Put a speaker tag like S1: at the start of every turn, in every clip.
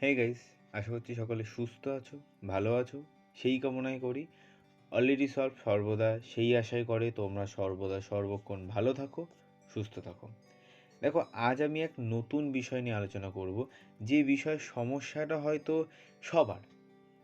S1: Hey guys, আশা করছি সকলে সুস্থ আছো, ভালো আছো, সেই কামনাই করি। অলরেডি সর্বদা সেই আশাই করে তোমরা সর্বদা সর্বক্ষণ ভালো থাকো, সুস্থ থাকো। দেখো, আজ আমি এক নতুন বিষয় নিয়ে আলোচনা করব, যে বিষয়ের সমস্যাটা হয়তো সবার,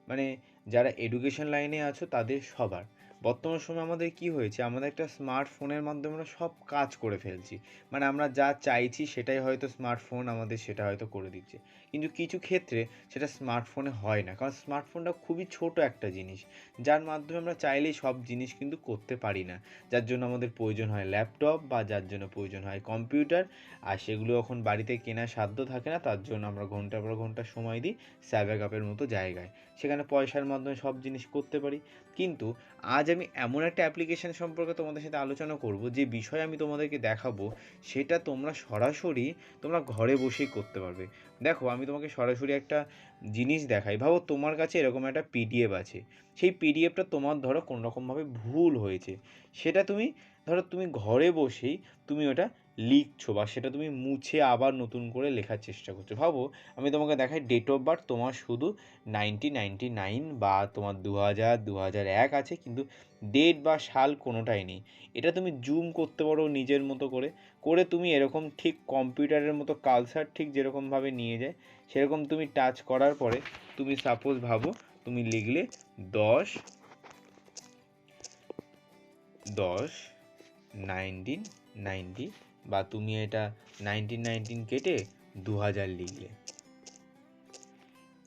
S1: মানে যারা এডুকেশন লাইনে আছো তাদের সবার। বর্তমান সময়ে আমাদের কি হয়েছে, আমাদের একটা স্মার্টফোনের মাধ্যমে আমরা সব কাজ করে ফেলছি। মানে আমরা যা চাইছি সেটাই হয়তো স্মার্টফোন আমাদের সেটা হয়তো করে দিচ্ছে, কিন্তু কিছু ক্ষেত্রে সেটা স্মার্টফোনে হয় না, কারণ স্মার্টফোনটা খুবই ছোট একটা জিনিস, যার মাধ্যমে আমরা চাইলেই সব জিনিস কিন্তু করতে পারি না। যার জন্য আমাদের প্রয়োজন হয় ল্যাপটপ, বা যার জন্য প্রয়োজন হয় কম্পিউটার। আর সেগুলো এখন বাড়িতে কেনার সাধ্য থাকে না, তার জন্য আমরা ঘন্টার পর ঘন্টা সময় দিই স্যাভাক অ্যাপের মতো জায়গায়, সেখানে পয়সার মাধ্যমে সব জিনিস করতে পারি। কিন্তু আজ আমি এমন একটা অ্যাপ্লিকেশান সম্পর্কে তোমাদের সাথে আলোচনা করব, যে বিষয় আমি তোমাদেরকে দেখাবো সেটা তোমরা সরাসরি তোমরা ঘরে বসেই করতে পারবে। দেখো, আমি তোমাকে সরাসরি একটা জিনিস দেখাই। ভাবো তোমার কাছে এরকম একটা পিডিএফ আছে, সেই পিডিএফটা তোমার ধরো কোনোরকমভাবে ভুল হয়েছে, সেটা তুমি ঘরে বসেই তুমি ওটা লিখছো, বা সেটা তুমি মুছে আবার নতুন করে লেখার চেষ্টা করছো। ভাবো, আমি তোমাকে দেখাই, ডেট অফ বার্থ তোমার শুধু 1999 বা তোমার 2001 আছে, কিন্তু ডেট বা সাল কোনোটাই নেই। এটা তুমি জুম করতে পারো নিজের মতো করে করে তুমি এরকম ঠিক কম্পিউটারের মতো কালসার ঠিক যেরকমভাবে নিয়ে যায় সেরকম তুমি টাচ করার পরে তুমি সাপোজ ভাবো তুমি লিখলে 10/10/1990, বা তুমি এটা 1919 কেটে 2000 লিখলে।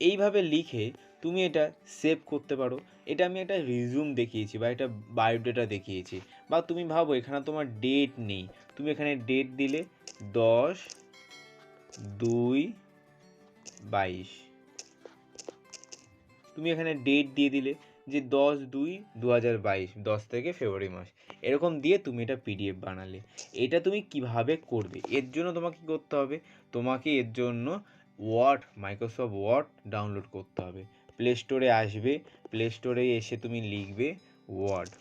S1: এইভাবে লিখে তুমি এটা সেভ করতে পারো। এটা আমি একটা রিজিউম দেখিয়েছি বা একটা বায়োডাটা দেখিয়েছি। বা তুমি ভাবো এখানে তোমার ডেট নেই, তুমি এখানে ডেট দিলে 10/2/22, তুমি এখানে ডেট দিয়ে দিলে যে 10/2/2022, 10 থেকে ফেব্রুয়ারি মাস, এরকম দিয়ে তুমি এটা পিডিএফ বানালে। এটা তুমি কিভাবে করবে, এর জন্য তোমাকে কী করতে হবে, তোমাকে এর জন্য মাইক্রোসফট ওয়ার্ড ডাউনলোড করতে হবে। প্লে স্টোরে আসবে, প্লে স্টোরে এসে তুমি লিখবে word,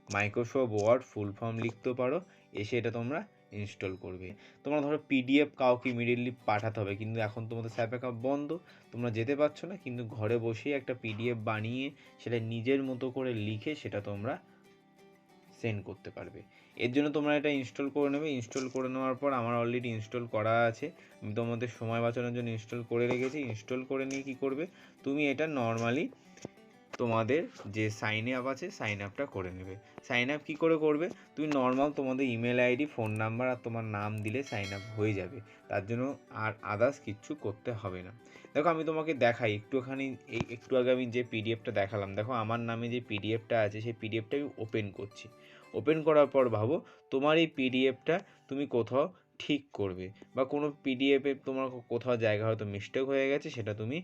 S1: Microsoft word full form লিখতে পারো, এসে এটা তোমরা ইনস্টল করবে। তোমরা ধরো পিডিএফ কাউকে ইমিডিয়েটলি পাঠাতে হবে, কিন্তু এখন তোমাদের স্যাপ অ্যাকাউন্ট বন্ধ, তোমরা যেতে পারছো না, কিন্তু ঘরে বসেই একটা পিডিএফ বানিয়ে সেটা নিজের মতো করে লিখে সেটা তোমরা সেন্ড করতে পারবে। এর জন্য তোমরা এটা ইনস্টল করে নেবে। ইনস্টল করে নেওয়ার পর, আমার অলরেডি ইনস্টল করা আছে, আমি তোমাদের সময় বাঁচানোর জন্য ইনস্টল করে রেখেছি। ইনস্টল করে নিয়ে কী করবে, তুমি এটা নর্মালি তোমাদের যে সাইন আপ আছে সাইন আপটা করে নেবে। সাইন আপ কী করে করবে, তুমি নর্মাল তোমাদের ইমেল আইডি, ফোন নাম্বার আর তোমার নাম দিলে সাইন আপ হয়ে যাবে। তার জন্য আর আদার্স কিচ্ছু করতে হবে না। দেখো, আমি তোমাকে দেখাই একটু আগে আমি যে পিডিএফটা দেখালাম, দেখো আমার নামে যে পিডিএফটা আছে সেই পিডিএফটা আমি ওপেন করছি। ওপেন করার পর ভাবো তোমার এই পিডিএফটা তুমি কোথাও ঠিক করবে, বা কোনো পিডিএফে তোমার কোথাও জায়গা হয়তো মিস্টেক হয়ে গেছে, সেটা তুমি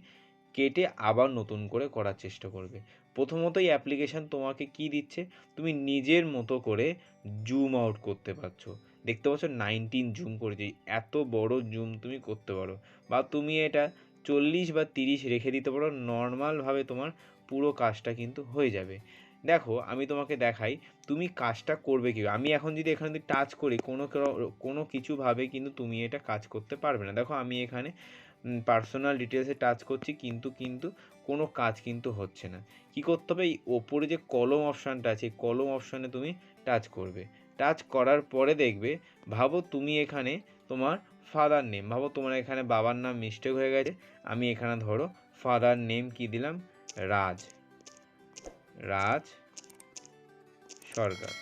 S1: কেটে আবার নতুন করে করার চেষ্টা করবে। প্রথমত এই অ্যাপ্লিকেশান তোমাকে কি দিচ্ছে, তুমি নিজের মতো করে জুম আউট করতে পারছো। দেখতে পাচ্ছ 19 জুম করেছি, এত বড় জুম তুমি করতে পারো। বা তুমি এটা 40 বা 30 রেখে দিতে পারো, নর্মালভাবে তোমার পুরো কাজটা কিন্তু হয়ে যাবে। দেখো, আমি তোমাকে দেখাই তুমি কাজটা করবে কী। আমি এখন যদি এখানে টাচ করি কোনো কিছুভাবে কিন্তু তুমি এটা কাজ করতে পারবে না। দেখো, আমি এখানে পার্সোনাল ডিটেলসে টাচ করছি, কিন্তু কোনো কাজ কিন্তু হচ্ছে না। কি করতে হবে, এই ওপরে যে কলম অপশানটা আছে, এই কলম অপশানে তুমি টাচ করবে। টাচ করার পরে দেখবে, ভাবো তুমি এখানে তোমার ফাদার নেম, ভাবো তোমার এখানে বাবার নাম মিস্টেক হয়ে গেছে, আমি এখানে ধরো ফাদার নেম কি দিলাম, রাজ সরকার,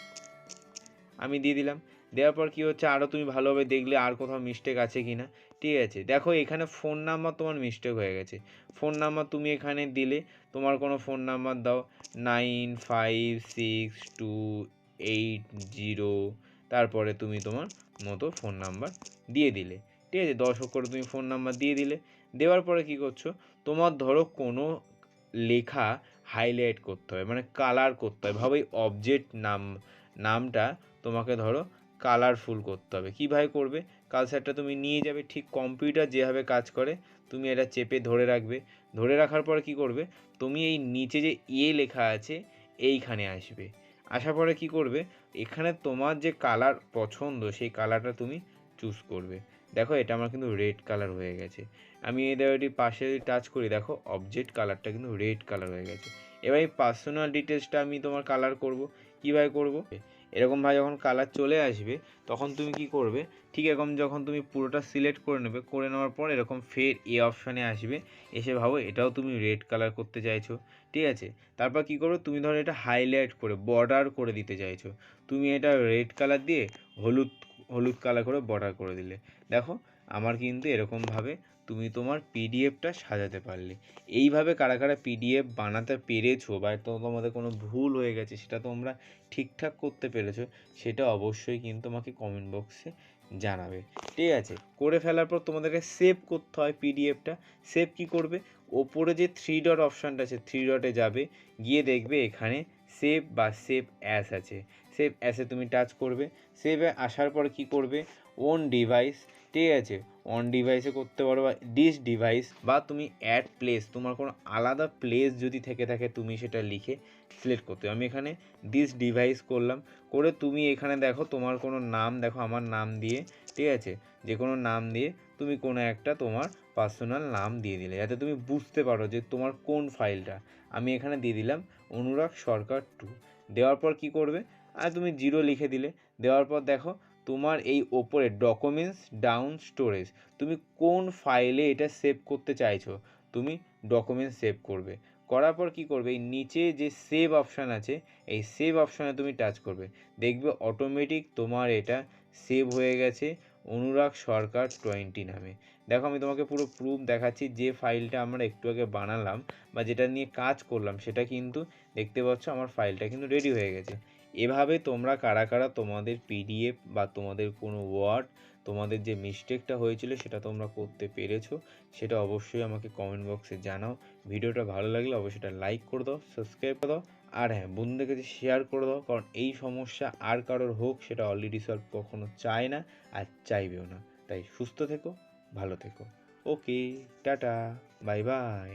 S1: আমি দিয়ে দিলাম। দেওয়ার পর কী হচ্ছে, আরও তুমি ভালোভাবে দেখলে আর কোথাও মিস্টেক আছে কি না। ঠিক আছে, দেখো এখানে ফোন নাম্বার তোমার মিস্টেক হয়ে গেছে। ফোন নাম্বার তুমি এখানে দিলে, তোমার কোনো ফোন নাম্বার দাও, 956280, তারপরে তুমি তোমার মতো ফোন নাম্বার দিয়ে দিলে। ঠিক আছে, 10 অক্ষরে তুমি ফোন নাম্বার দিয়ে দিলে। দেওয়ার পরে কী করছো, তোমার ধরো কোনো লেখা হাইলাইট করতে হবে, মানে কালার করতে হবে। ভাবে অবজেক্ট নামটা তোমাকে ধরো কালারফুল করতে হবে। কীভাবে করবে, কালসারটা তুমি নিয়ে যাবে, ঠিক কম্পিউটার যেভাবে কাজ করে তুমি এটা চেপে ধরে রাখবে। ধরে রাখার পর কী করবে, তুমি এই নিচে যে লেখা আছে এইখানে আসবে। আসার পরে কী করবে, এখানে তোমার যে কালার পছন্দ সেই কালারটা তুমি চুজ করবে। দেখো এটা আমার কিন্তু রেড কালার হয়ে গেছে। আমি এটি পাশে টাচ করি, দেখো অবজেক্ট কালারটা কিন্তু রেড কালার হয়ে গেছে। এবার এই পার্সোনাল ডিটেলসটা আমি তোমার কালার করব। কীভাবে করব, এরকমভাবে যখন কালার চলে আসবে তখন তুমি কি করবে, ঠিক এরকম যখন তুমি পুরোটা সিলেক্ট করে নেবে, করে নেওয়ার পর এরকম ফের এ অপশানে আসবে, এসে ভাবো এটাও তুমি রেড কালার করতে চাইছো, ঠিক আছে। তারপর কি করবে, তুমি ধরো এটা হাইলাইট করে বর্ডার করে দিতে চাইছো, তুমি এটা রেড কালার দিয়ে হলুদ হলুদ কালার করে বর্ডার করে দিলে। দেখো আমার কিন্তু এরকমভাবে তুমি তোমার পিডিএফটা সাজাতে পারলে। এইভাবে কারা কারা পিডিএফ বানাতে পেরেছো বা তোমাদের কোনো ভুল হয়ে গেছে সেটা তোমরা ঠিকঠাক করতে পেরেছো, সেটা অবশ্যই কিন্তু আমাকে কমেন্ট বক্সে জানাবে, ঠিক আছে। করে ফেলার পর তোমাদেরকে সেভ করতে হয় পিডিএফটা। সেভ কি করবে, ওপরে যে 3 ডট অপশানটা আছে 3 ডটে যাবে, গিয়ে দেখবে এখানে সেভ বা সেভ অ্যাস আছে, সেভ অ্যাসে তুমি টাচ করবে। সেভে আসার পর কি করবে, ওন ডিভাইস, ঠিক আছে, অন ডিভাইসে করতে পারো বা ডিস ডিভাইস, বা তুমি অ্যাড প্লেস, তোমার কোনো আলাদা প্লেস যদি থেকে থাকে তুমি সেটা লিখে সিলেক্ট করতে হবে। আমি এখানে দিস ডিভাইস করলাম, করে তুমি এখানে দেখো তোমার কোনো নাম, দেখো আমার নাম দিয়ে, ঠিক আছে, যে কোনো নাম দিয়ে তুমি কোনো একটা তোমার পার্সোনাল নাম দিয়ে দিলে যাতে তুমি বুঝতে পারো যে তোমার কোন ফাইলটা। আমি এখানে দিয়ে দিলাম অনুরাগ সরকার 2। দেওয়ার পর কি করবে, আর তুমি 0 লিখে দিলে। দেওয়ার পর দেখো তোমার এই ওপরে ডকুমেন্টস ডাউন স্টোরেজ, তুমি কোন ফাইলে এটা সেভ করতে চাইছো, তুমি ডকুমেন্টস সেভ করবে। করার পর কি করবে, এই নিচে যে সেভ অপশান আছে এই সেভ অপশানে তুমি টাচ করবে, দেখবে অটোমেটিক তোমার এটা সেভ হয়ে গেছে অনুরাগ সরকার 20 নামে। দেখো আমি তোমাকে পুরো প্রুফ দেখাচ্ছি, যে ফাইলটা আমরা একটু আগে বানালাম বা যেটা নিয়ে কাজ করলাম সেটা কিন্তু দেখতে পাচ্ছ আমার ফাইলটা কিন্তু রেডি হয়ে গেছে। এভাবে তোমরা কারা কারা তোমাদের পিডিএফ বা তোমাদের কোনো ওয়ার্ড, তোমাদের যে মিস্টেকটা হয়েছিল সেটা তোমরা করতে পেরেছো, সেটা অবশ্যই আমাকে কমেন্ট বক্সে জানাও। ভিডিওটা ভালো লাগলে অবশ্যই এটা লাইক করে দাও, সাবস্ক্রাইব করে দাও, আর হ্যাঁ বন্ধুদের কাছে শেয়ার করে দাও, কারণ এই সমস্যা আর কারোর হোক সেটা অলরেডি সলভ কখনো চায় না আর চাইবেও না। তাই সুস্থ থেকো, ভালো থেকো। ওকে, টাটা, বাই বাই।